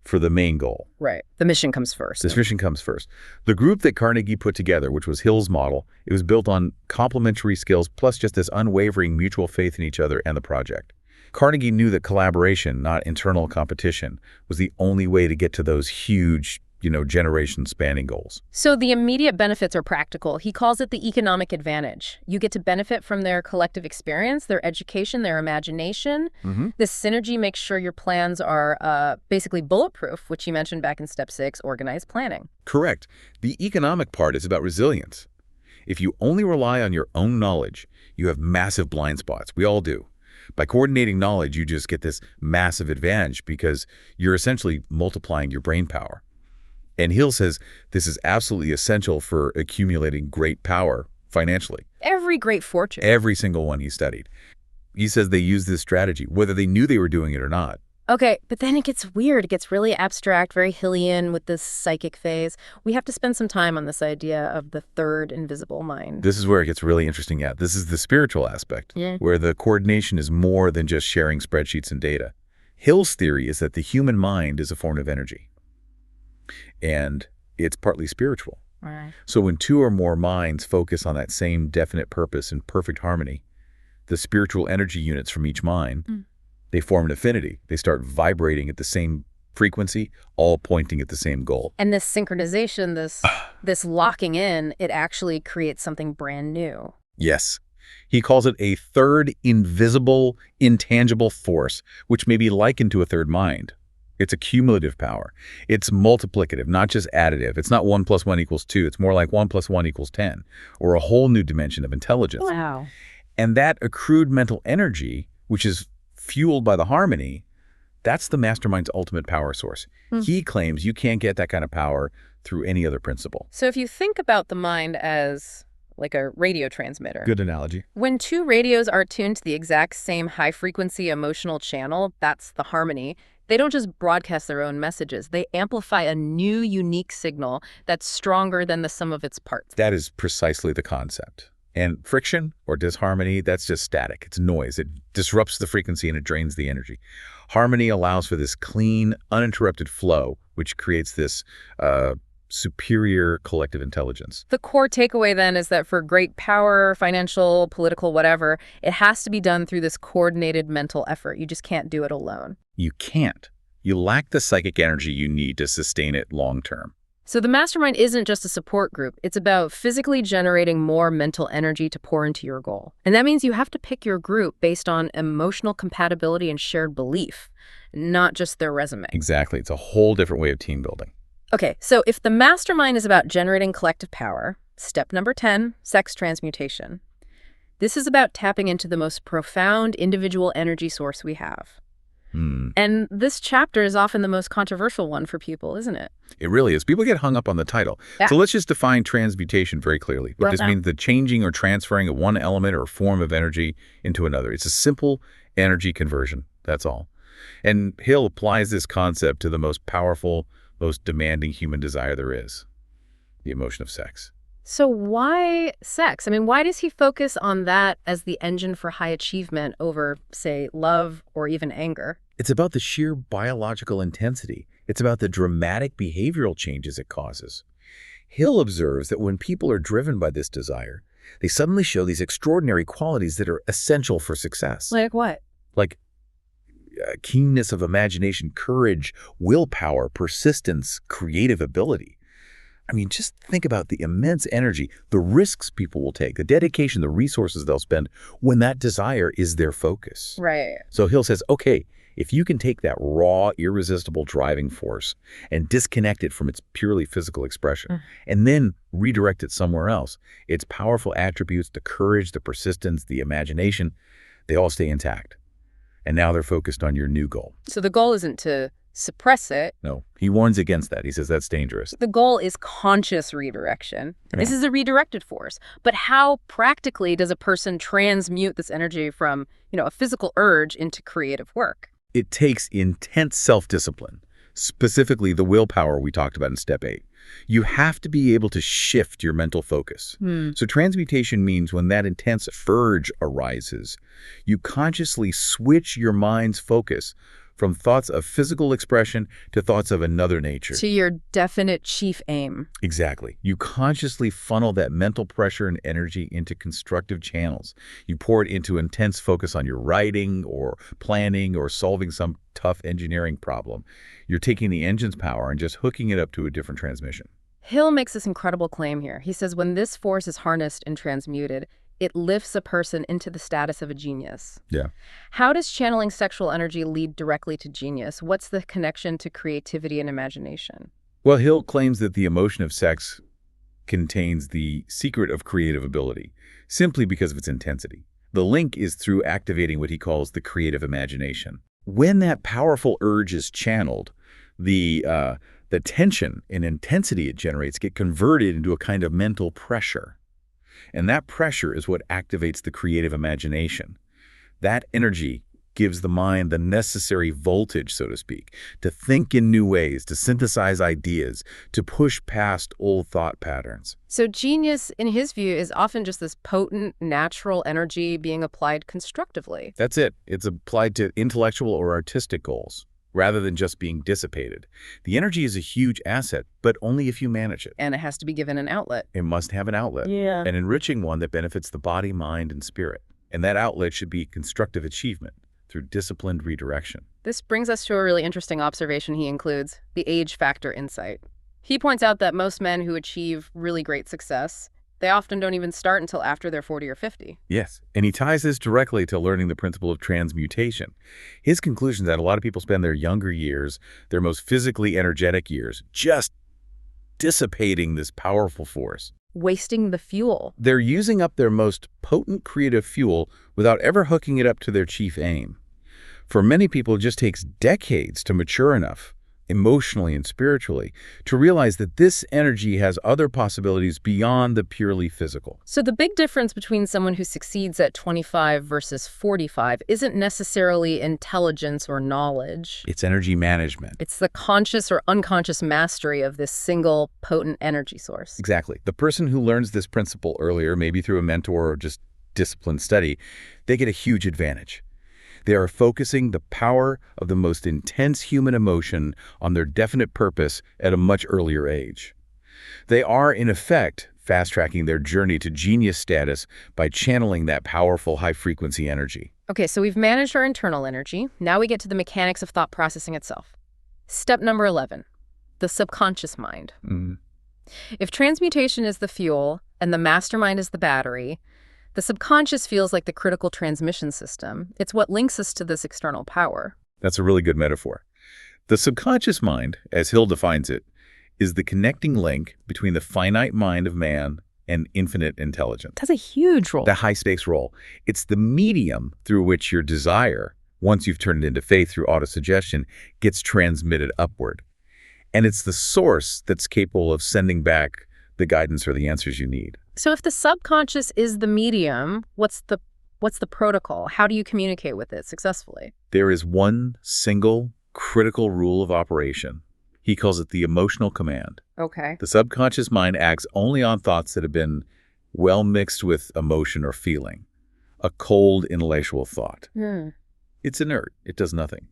for the main goal. Right. The mission comes first. This mission comes first. The group that Carnegie put together, which was Hill's model, it was built on complementary skills plus just this unwavering mutual faith in each other and the project. Carnegie knew that collaboration, not internal competition, was the only way to get to those huge, generation-spanning goals. So the immediate benefits are practical. He calls it the economic advantage. You get to benefit from their collective experience, their education, their imagination. This synergy makes sure your plans are basically bulletproof, which you mentioned back in step 6, organized planning. Correct. The economic part is about resilience. If you only rely on your own knowledge, you have massive blind spots. We all do. By coordinating knowledge, you just get this massive advantage because you're essentially multiplying your brain power. And Hill says this is absolutely essential for accumulating great power financially. Every great fortune. Every single one he studied. He says they use this strategy, whether they knew they were doing it or not. Okay, but then it gets weird. It gets really abstract, very Hillian with this psychic phase. We have to spend some time on this idea of the third invisible mind. This is where it gets really interesting. Yeah, this is the spiritual aspect, Yeah. where the coordination is more than just sharing spreadsheets and data. Hill's theory is that the human mind is a form of energy, and it's partly spiritual. Right. So when two or more minds focus on that same definite purpose in perfect harmony, the spiritual energy units from each mind, they form an affinity. They start vibrating at the same frequency, all pointing at the same goal. And this synchronization, this locking in, it actually creates something brand new. Yes. He calls it a third invisible, intangible force, which may be likened to a third mind. It's a cumulative power. It's multiplicative, not just additive. It's not 1 + 1 = 2. It's more like 1 + 1 = 10, or a whole new dimension of intelligence. Wow. And that accrued mental energy, which is fueled by the harmony, that's the mastermind's ultimate power source. He claims you can't get that kind of power through any other principle. So if you think about the mind as like a radio transmitter. Good analogy. When two radios are tuned to the exact same high-frequency emotional channel, that's the harmony, they don't just broadcast their own messages. They amplify a new, unique signal that's stronger than the sum of its parts. That is precisely the concept. And friction or disharmony, that's just static. It's noise. It disrupts the frequency and it drains the energy. Harmony allows for this clean, uninterrupted flow, which creates this superior collective intelligence. The core takeaway then is that for great power, financial, political, whatever, it has to be done through this coordinated mental effort. You just can't do it alone. You can't. You lack the psychic energy you need to sustain it long term. So the mastermind isn't just a support group. It's about physically generating more mental energy to pour into your goal. And that means you have to pick your group based on emotional compatibility and shared belief, not just their resume. Exactly. It's a whole different way of team building. Okay, so if the mastermind is about generating collective power, step number 10, sex transmutation. This is about tapping into the most profound individual energy source we have. And this chapter is often the most controversial one for people, isn't it? It really is. People get hung up on the title. Yeah. So let's just define transmutation very clearly. What this means, the changing or transferring of one element or form of energy into another. It's a simple energy conversion. That's all. And Hill applies this concept to the most powerful, most demanding human desire there is, the emotion of sex. So why sex? I mean, why does he focus on that as the engine for high achievement over, say, love or even anger? It's about the sheer biological intensity. It's about the dramatic behavioral changes it causes. Hill observes that when people are driven by this desire, they suddenly show these extraordinary qualities that are essential for success. Like what? Like keenness of imagination, courage, willpower, persistence, creative ability. I mean, just think about the immense energy, the risks people will take, the dedication, the resources they'll spend when that desire is their focus. Right. So Hill says, okay, if you can take that raw, irresistible driving force and disconnect it from its purely physical expression and then redirect it somewhere else, its powerful attributes, the courage, the persistence, the imagination, they all stay intact. And now they're focused on your new goal. So the goal isn't to suppress it. No, he warns against that. He says that's dangerous. The goal is conscious redirection. Yeah. This is a redirected force. But how practically does a person transmute this energy from, a physical urge into creative work? It takes intense self-discipline, specifically the willpower we talked about in step 8. You have to be able to shift your mental focus. So transmutation means when that intense urge arises, you consciously switch your mind's focus from thoughts of physical expression to thoughts of another nature. To your definite chief aim. Exactly. You consciously funnel that mental pressure and energy into constructive channels. You pour it into intense focus on your writing or planning or solving some tough engineering problem. You're taking the engine's power and just hooking it up to a different transmission. Hill makes this incredible claim here. He says when this force is harnessed and transmuted, it lifts a person into the status of a genius. Yeah. How does channeling sexual energy lead directly to genius? What's the connection to creativity and imagination? Well, Hill claims that the emotion of sex contains the secret of creative ability, simply because of its intensity. The link is through activating what he calls the creative imagination. When that powerful urge is channeled, the tension and intensity it generates get converted into a kind of mental pressure. And that pressure is what activates the creative imagination. That energy gives the mind the necessary voltage, so to speak, to think in new ways, to synthesize ideas, to push past old thought patterns. So genius, in his view, is often just this potent, natural energy being applied constructively. That's it. It's applied to intellectual or artistic goals, rather than just being dissipated. The energy is a huge asset, but only if you manage it. And it has to be given an outlet. It must have an outlet, Yeah. an enriching one that benefits the body, mind, and spirit. And that outlet should be constructive achievement through disciplined redirection. This brings us to a really interesting observation he includes, the age factor insight. He points out that most men who achieve really great success, they often don't even start until after they're 40 or 50. Yes, and he ties this directly to learning the principle of transmutation. His conclusion is that a lot of people spend their younger years, their most physically energetic years, just dissipating this powerful force. Wasting the fuel. They're using up their most potent creative fuel without ever hooking it up to their chief aim. For many people, it just takes decades to mature enough, emotionally and spiritually, to realize that this energy has other possibilities beyond the purely physical. So the big difference between someone who succeeds at 25 versus 45 isn't necessarily intelligence or knowledge. It's energy management. It's the conscious or unconscious mastery of this single potent energy source. Exactly. The person who learns this principle earlier, maybe through a mentor or just disciplined study, they get a huge advantage. They are focusing the power of the most intense human emotion on their definite purpose at a much earlier age. They are, in effect, fast-tracking their journey to genius status by channeling that powerful high-frequency energy. Okay, so we've managed our internal energy. Now we get to the mechanics of thought processing itself. Step number 11, the subconscious mind. If transmutation is the fuel and the mastermind is the battery, the subconscious feels like the critical transmission system. It's what links us to this external power. That's a really good metaphor. The subconscious mind, as Hill defines it, is the connecting link between the finite mind of man and infinite intelligence. That's a huge role. The high-stakes role. It's the medium through which your desire, once you've turned it into faith through autosuggestion, gets transmitted upward. And it's the source that's capable of sending back the guidance or the answers you need. So if the subconscious is the medium, what's the protocol? How do you communicate with it successfully? There is one single critical rule of operation. He calls it the emotional command. Okay. The subconscious mind acts only on thoughts that have been well mixed with emotion or feeling. A cold intellectual thought. It's inert. It does nothing.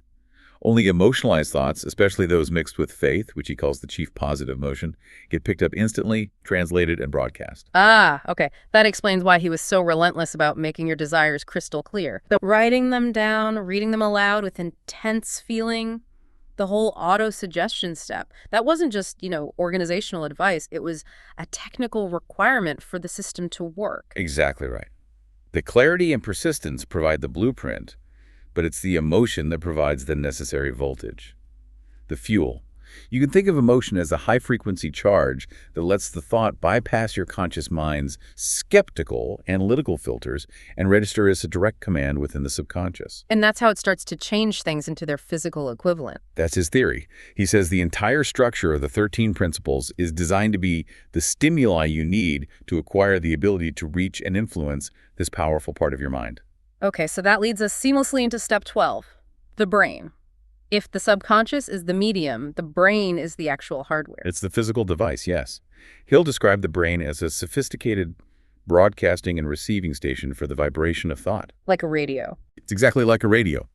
Only emotionalized thoughts, especially those mixed with faith, which he calls the chief positive emotion, get picked up instantly, translated, and broadcast. Ah, okay. That explains why he was so relentless about making your desires crystal clear. Writing them down, reading them aloud with intense feeling, the whole auto-suggestion step. That wasn't just, organizational advice. It was a technical requirement for the system to work. Exactly right. The clarity and persistence provide the blueprint, but it's the emotion that provides the necessary voltage, the fuel. You can think of emotion as a high-frequency charge that lets the thought bypass your conscious mind's skeptical analytical filters and register as a direct command within the subconscious. And that's how it starts to change things into their physical equivalent. That's his theory. He says the entire structure of the 13 principles is designed to be the stimuli you need to acquire the ability to reach and influence this powerful part of your mind. Okay, so that leads us seamlessly into step 12, the brain. If the subconscious is the medium, the brain is the actual hardware. It's the physical device, yes. Hill described the brain as a sophisticated broadcasting and receiving station for the vibration of thought. Like a radio. It's exactly like a radio.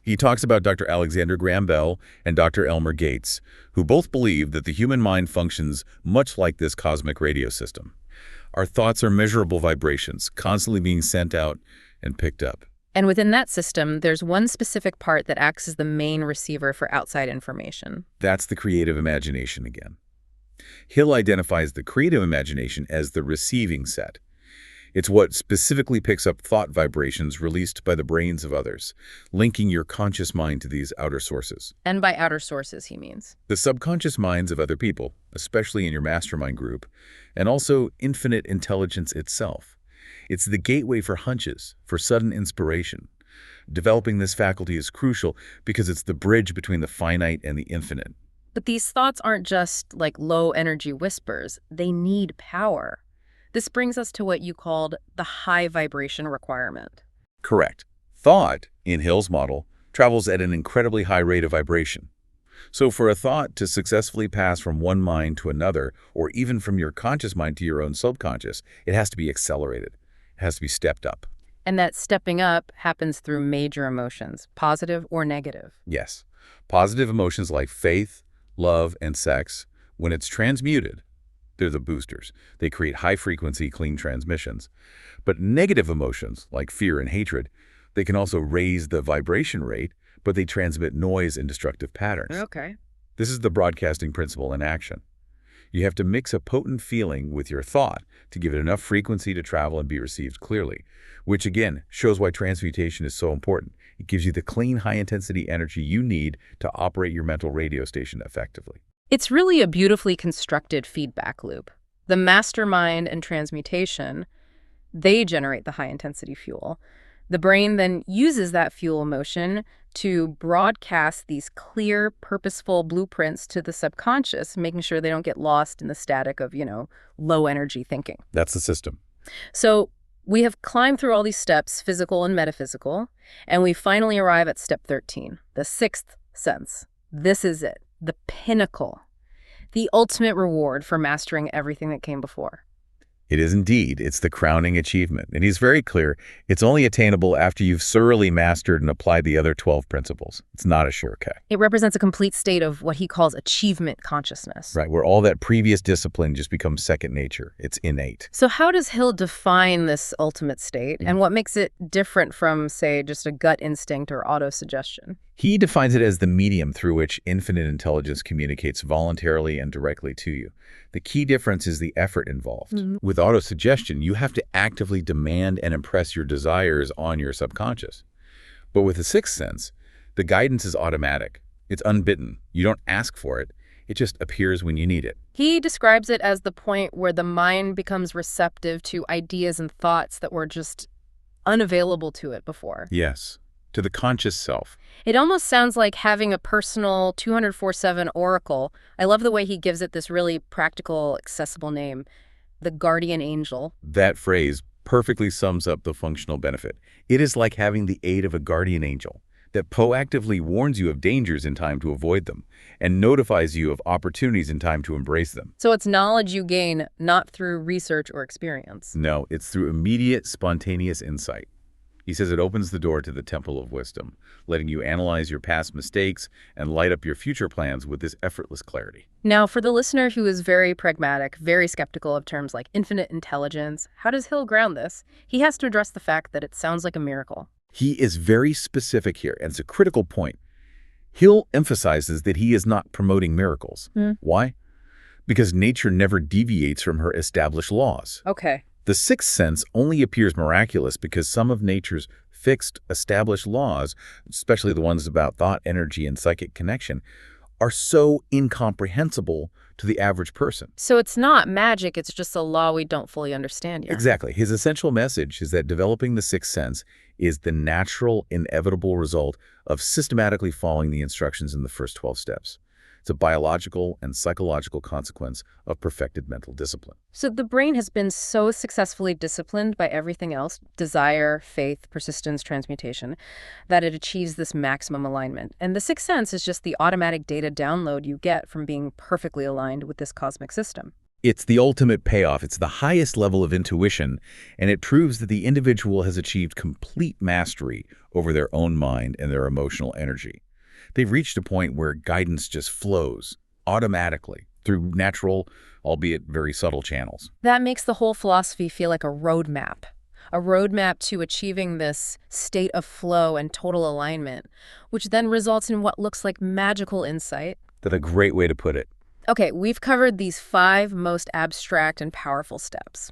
He talks about Dr. Alexander Graham Bell and Dr. Elmer Gates, who both believe that the human mind functions much like this cosmic radio system. Our thoughts are measurable vibrations, constantly being sent out and picked up. And within that system, there's one specific part that acts as the main receiver for outside information. That's the creative imagination again. Hill identifies the creative imagination as the receiving set. It's what specifically picks up thought vibrations released by the brains of others, linking your conscious mind to these outer sources. And by outer sources, he means The subconscious minds of other people, especially in your mastermind group, and also infinite intelligence itself. It's the gateway for hunches, for sudden inspiration. Developing this faculty is crucial because it's the bridge between the finite and the infinite. But these thoughts aren't just like low-energy whispers. They need power. This brings us to what you called the high vibration requirement. Correct. Thought in Hill's model, travels at an incredibly high rate of vibration. So for a thought to successfully pass from one mind to another, or even from your conscious mind to your own subconscious, it has to be accelerated. It has to be stepped up. And that stepping up happens through major emotions, positive or negative. Yes. Positive emotions like faith, love, and sex, when it's transmuted, they're the boosters. They create high-frequency, clean transmissions. But negative emotions like fear and hatred, they can also raise the vibration rate, but they transmit noise and destructive patterns. Okay. This is the broadcasting principle in action. You have to mix a potent feeling with your thought to give it enough frequency to travel and be received clearly, which again shows why transmutation is so important. It gives you the clean, high-intensity energy you need to operate your mental radio station effectively. It's really a beautifully constructed feedback loop. The mastermind and transmutation, they generate the high-intensity fuel. The brain then uses that fuel motion to broadcast these clear, purposeful blueprints to the subconscious, making sure they don't get lost in the static of, low-energy thinking. That's the system. So we have climbed through all these steps, physical and metaphysical, and we finally arrive at step 13, the sixth sense. This is it, the pinnacle, the ultimate reward for mastering everything that came before. It is indeed. It's the crowning achievement. And he's very clear. It's only attainable after you've thoroughly mastered and applied the other 12 principles. It's not a shortcut. It represents a complete state of what he calls achievement consciousness. Right, where all that previous discipline just becomes second nature. It's innate. So how does Hill define this ultimate state, and what makes it different from, say, just a gut instinct or autosuggestion? He defines it as the medium through which infinite intelligence communicates voluntarily and directly to you. The key difference is the effort involved. With autosuggestion, you have to actively demand and impress your desires on your subconscious. But with the sixth sense, the guidance is automatic. It's unbidden. You don't ask for it. It just appears when you need it. He describes it as the point where the mind becomes receptive to ideas and thoughts that were just unavailable to it before. Yes, to the conscious self. It almost sounds like having a personal 24/7 oracle. I love the way he gives it this really practical, accessible name, the guardian angel. That phrase perfectly sums up the functional benefit. It is like having the aid of a guardian angel that proactively warns you of dangers in time to avoid them and notifies you of opportunities in time to embrace them. So it's knowledge you gain not through research or experience. No, it's through immediate, spontaneous insight. He says it opens the door to the temple of wisdom, letting you analyze your past mistakes and light up your future plans with this effortless clarity. Now, for the listener who is very pragmatic, very skeptical of terms like infinite intelligence, how does Hill ground this? He has to address the fact that it sounds like a miracle. He is very specific here, and it's a critical point. Hill emphasizes that he is not promoting miracles. Why? Because nature never deviates from her established laws. Okay. The sixth sense only appears miraculous because some of nature's fixed, established laws, especially the ones about thought, energy, and psychic connection, are so incomprehensible to the average person. So it's not magic, it's just a law we don't fully understand yet. Exactly. His essential message is that developing the sixth sense is the natural, inevitable result of systematically following the instructions in the first 12 steps. It's a biological and psychological consequence of perfected mental discipline. So the brain has been so successfully disciplined by everything else, desire, faith, persistence, transmutation, that it achieves this maximum alignment. And the sixth sense is just the automatic data download you get from being perfectly aligned with this cosmic system. It's the ultimate payoff. It's the highest level of intuition, and it proves that the individual has achieved complete mastery over their own mind and their emotional energy. They've reached a point where guidance just flows automatically through natural, albeit very subtle channels. That makes the whole philosophy feel like a roadmap to achieving this state of flow and total alignment, which then results in what looks like magical insight. That's a great way to put it. Okay, we've covered these 5 most abstract and powerful steps.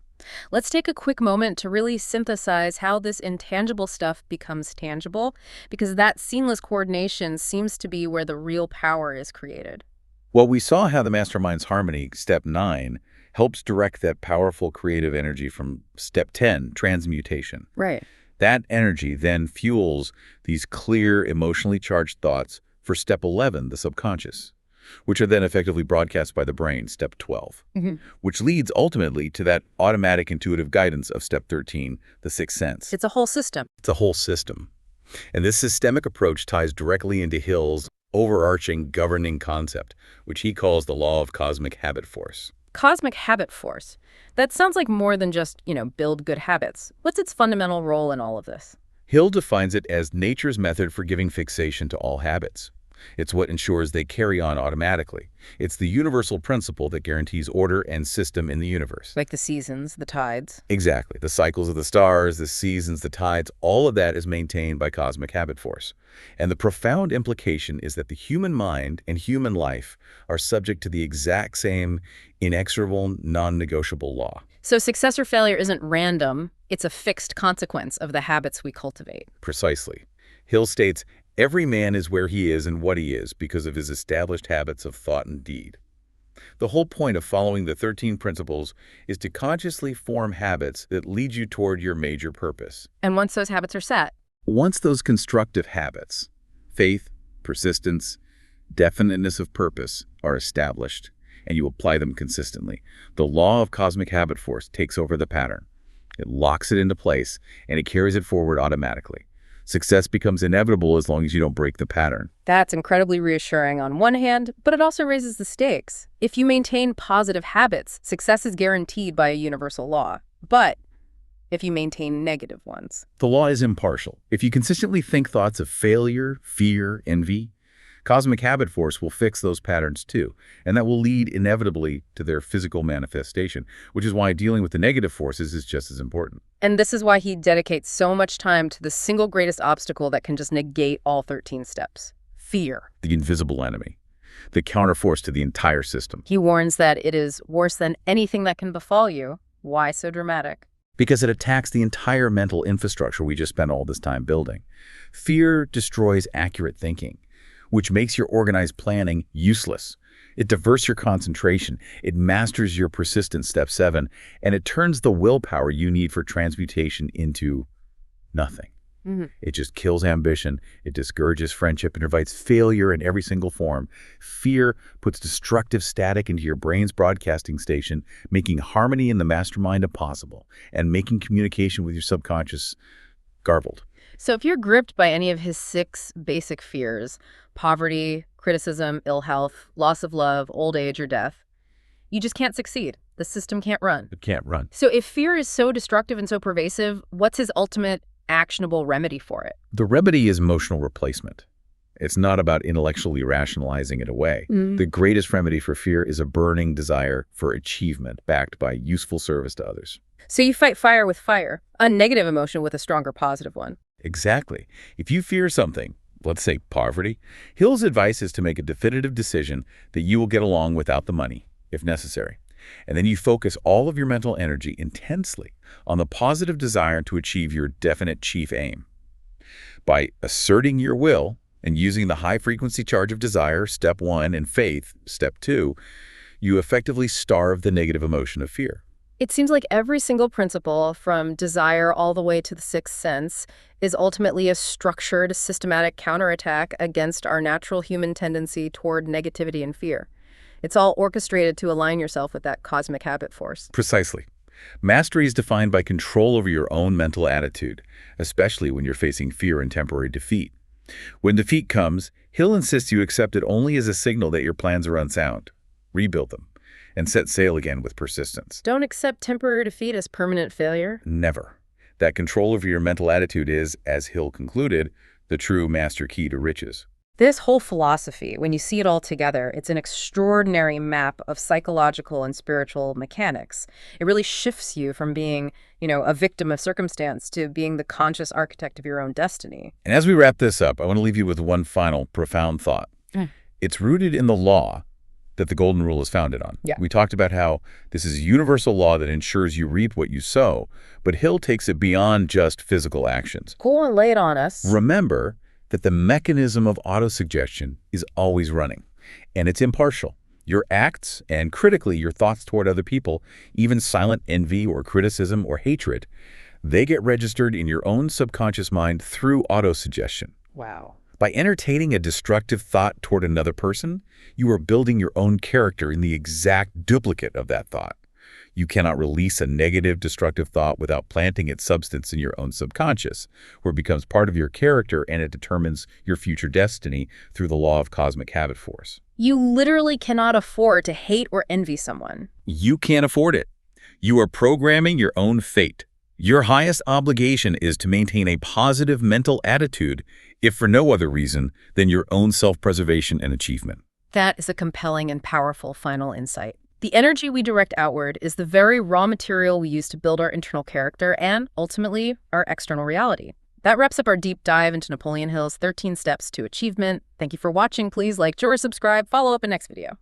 Let's take a quick moment to really synthesize how this intangible stuff becomes tangible, because that seamless coordination seems to be where the real power is created. Well, we saw how the mastermind's harmony, step 9, helps direct that powerful creative energy from step 10, transmutation. Right. That energy then fuels these clear, emotionally charged thoughts for step 11, the subconscious, which are then effectively broadcast by the brain, step 12, which leads ultimately to that automatic intuitive guidance of step 13, the sixth sense. It's a whole system. It's a whole system. And this systemic approach ties directly into Hill's overarching governing concept, which he calls the Law of Cosmic Habitforce. Cosmic habit force. That sounds like more than just, build good habits. What's its fundamental role in all of this? Hill defines it as nature's method for giving fixation to all habits. It's what ensures they carry on automatically. It's the universal principle that guarantees order and system in the universe. Like the seasons, the tides. Exactly. The cycles of the stars, the seasons, the tides, all of that is maintained by cosmic habit force. And the profound implication is that the human mind and human life are subject to the exact same inexorable, non-negotiable law. So success or failure isn't random. It's a fixed consequence of the habits we cultivate. Precisely. Hill states, every man is where he is and what he is because of his established habits of thought and deed. The whole point of following the 13 principles is to consciously form habits that lead you toward your major purpose. And once those habits are set, Once those constructive habits, faith, persistence, definiteness of purpose, are established, and you apply them consistently, the law of cosmic habit force takes over the pattern. It locks it into place, and it carries it forward automatically. Success becomes inevitable as long as you don't break the pattern. that's incredibly reassuring on one hand, but it also raises the stakes. If you maintain positive habits, success is guaranteed by a universal law. But if you maintain negative ones, The law is impartial. If you consistently think thoughts of failure, fear, envy, cosmic habit force will fix those patterns too, and that will lead inevitably to their physical manifestation, which is why dealing with the negative forces is just as important. and this is why he dedicates so much time to the single greatest obstacle that can just negate all 13 steps: fear. The invisible enemy, the counterforce to the entire system. He warns that it is worse than anything that can befall you. Why so dramatic? Because it attacks the entire mental infrastructure we just spent all this time building. Fear destroys accurate thinking, which makes your organized planning useless. It diverts your concentration, it masters your persistence, step 7, and it turns the willpower you need for transmutation into nothing. It just kills ambition, it discourages friendship, and invites failure in every single form. Fear puts destructive static into your brain's broadcasting station, making harmony in the mastermind impossible, and making communication with your subconscious garbled. So if you're gripped by any of his 6 basic fears, poverty, criticism, ill health, loss of love, old age, or death, you just can't succeed. The system can't run. It can't run. So if fear is so destructive and so pervasive, what's his ultimate actionable remedy for it? The remedy is emotional replacement. It's not about intellectually rationalizing it away. The greatest remedy for fear is a burning desire for achievement backed by useful service to others. So you fight fire with fire, a negative emotion with a stronger positive one. Exactly. If you fear something, let's say poverty, Hill's advice is to make a definitive decision that you will get along without the money, if necessary. And then you focus all of your mental energy intensely on the positive desire to achieve your definite chief aim. By asserting your will and using the high-frequency charge of desire, step 1, and faith, step 2, you effectively starve the negative emotion of fear. It seems like every single principle, from desire all the way to the 6th sense, is ultimately a structured, systematic counterattack against our natural human tendency toward negativity and fear. It's all orchestrated to align yourself with that cosmic habit force. Precisely. Mastery is defined by control over your own mental attitude, especially when you're facing fear and temporary defeat. When defeat comes, Hill insists you accept it only as a signal that your plans are unsound. Rebuild them, and set sail again with persistence. Don't accept temporary defeat as permanent failure. Never. That control over your mental attitude is, as Hill concluded, the true master key to riches. This whole philosophy, when you see it all together, it's an extraordinary map of psychological and spiritual mechanics. It really shifts you from being, a victim of circumstance to being the conscious architect of your own destiny. And as we wrap this up, I want to leave you with one final profound thought. It's rooted in the law that the Golden Rule is founded on. Yeah. We talked about how this is a universal law that ensures you reap what you sow, but Hill takes it beyond just physical actions. Cool, and lay it on us. Remember that the mechanism of autosuggestion is always running, and it's impartial. Your acts, and critically your thoughts toward other people, even silent envy or criticism or hatred, they get registered in your own subconscious mind through autosuggestion. Wow. By entertaining a destructive thought toward another person, you are building your own character in the exact duplicate of that thought. You cannot release a negative, destructive thought without planting its substance in your own subconscious, where it becomes part of your character and it determines your future destiny through the law of cosmic habit force. You literally cannot afford to hate or envy someone. You can't afford it. You are programming your own fate. Your highest obligation is to maintain a positive mental attitude, if for no other reason than your own self-preservation and achievement. That is a compelling and powerful final insight. The energy we direct outward is the very raw material we use to build our internal character and, ultimately, our external reality. That wraps up our deep dive into Napoleon Hill's 13 Steps to Achievement. Thank you for watching. Please like or subscribe. Follow up in next video.